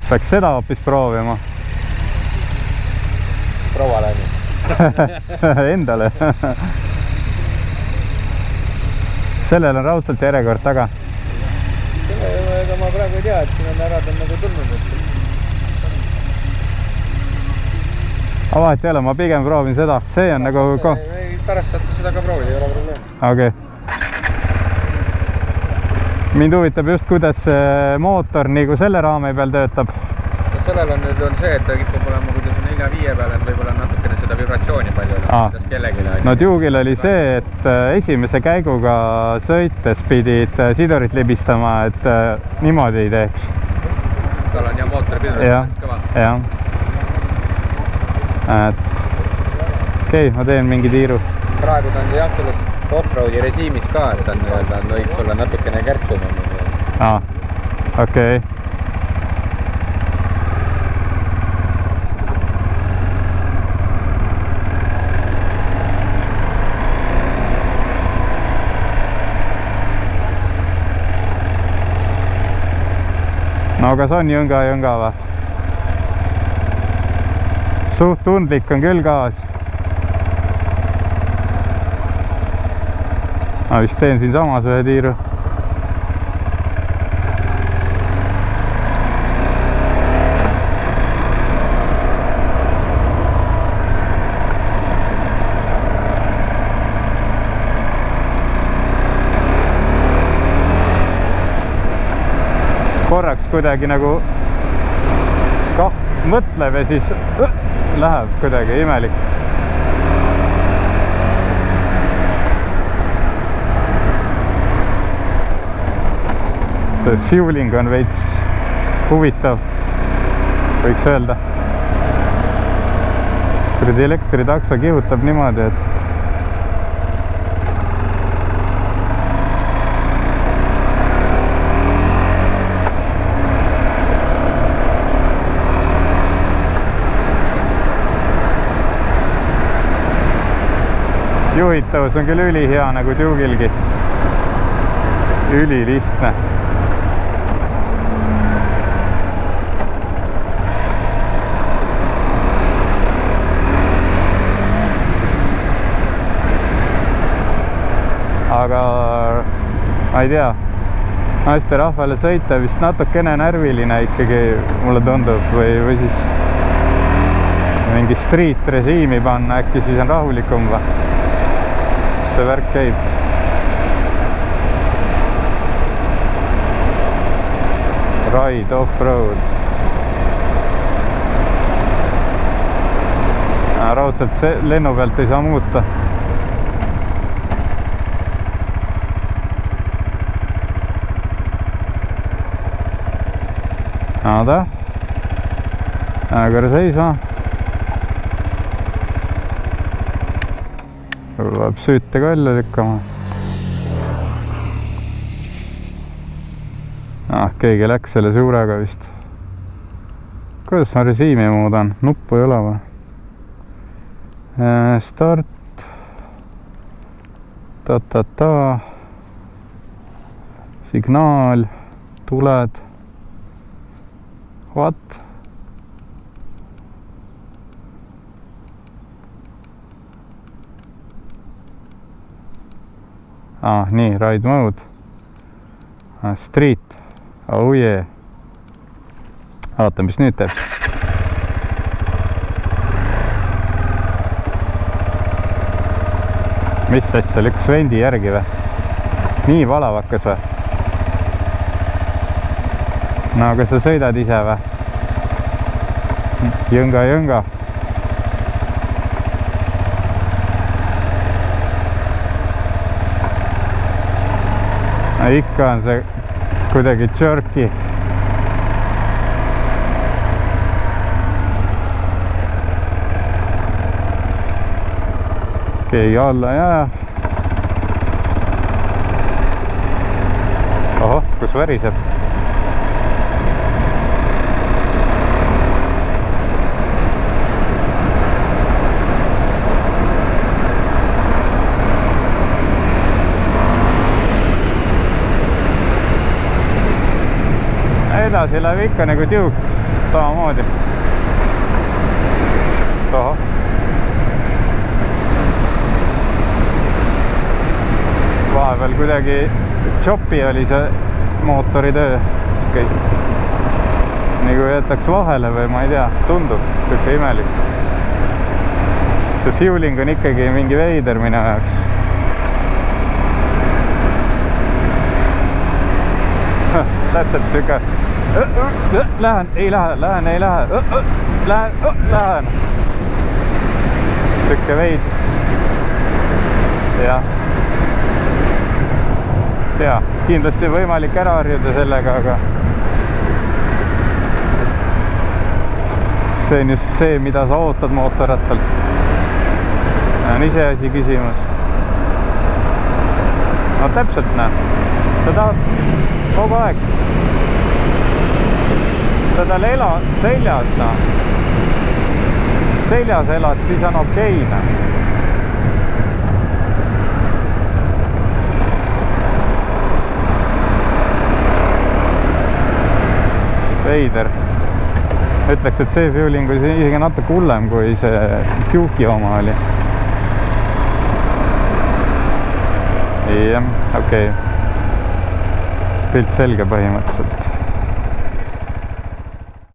peaks seda hoopis proovima. Provale nii. Endale. Sellel on raudselt järjekord taga. Ega ma praegu ei tea, et siin on ära nagu tulnud. Vahet ei ole, ma pigem proovin seda. See on nagu... Pärast saad seda ka proovida, ei ole probleem. Okei. Mind huvitab just, kuidas see mootor nagu selle raami peal töötab. No sellel on nüüd see, et ta kipub olema, kui ta on 4-5 peal, et võib-olla natukene seda vibratsiooni palju, kuidas kellegi. No Duke'il oli see, et esimese käiguga sõites pidid sidurit libistama, et niimoodi ei teeks. Tal on ja mootori pidurit kõva. Jah. Et okei, ma teen mingi tiiru. Praegu ta on jah selles off-roadi režiimis ka, et ta on võiks olla natukene kärtsum. Okei. No kas on jõnga või? Suht tundlik on küll gaas. Ma vist teen siin samas ühe tiiru. Korraks kuidagi nagu mõtleb ja siis läheb kuidagi imelik. See fueling on veits huvitav, võiks öelda. Kuradi elektritakso kihutab niimoodi, et juhitavus on küll ülihea nagu Duke'ilgi. Ülilihtne. Aga ma ei tea, naisterahvale sõita vist natukene närviline ikkagi mulle tundub või siis mingi street režiimi panna, äkki siis on rahulikum või? See värk käib. Ride off-road. Raudselt lennu pealt ei saa muuta. Nada. Korra seisma. Tuleb süüte kalle lükkama. Keegi läks selle suurega vist. Kuidas ma režiimi muudan? Nuppu ei ole või? Start. Ta. Signaal. Tuled. What? Nii, ride mode. Street. Oh yeah. Vaata, mis nüüd teeb. Mis asja, lükkas vendi järgi või? Nii valav hakkas või? No, kas sa sõidad ise või? Jõnga. Ikka on see kuidagi jerky. Keegi alla ja. Ohoh, kus väriseb. Edasi läheb ikka nagu Duke. samamoodi. Tohoh. Vahepeal kuidagi choppy oli see mootoritöö. Nagu jätaks vahele või ma ei tea, tundub siuke imelik. See fueling on ikkagi mingi veider minu jaoks. Täpselt siuke lähen, ei lähen. Siuke veits. Jah. Ja, kindlasti võimalik ära harjuda sellega, aga see on just see, mida sa ootad mootorrattalt. On iseasi küsimus. No täpselt näe. Ta tahab kogu aeg. Sa tal elad seljas, no. Seljas elad, siis on okei, no. Veider. Ütleks, et see fueling oli isegi natuke hullem kui see Duke'i oma oli. Jah, okei. Pilt selge põhimõtteliselt.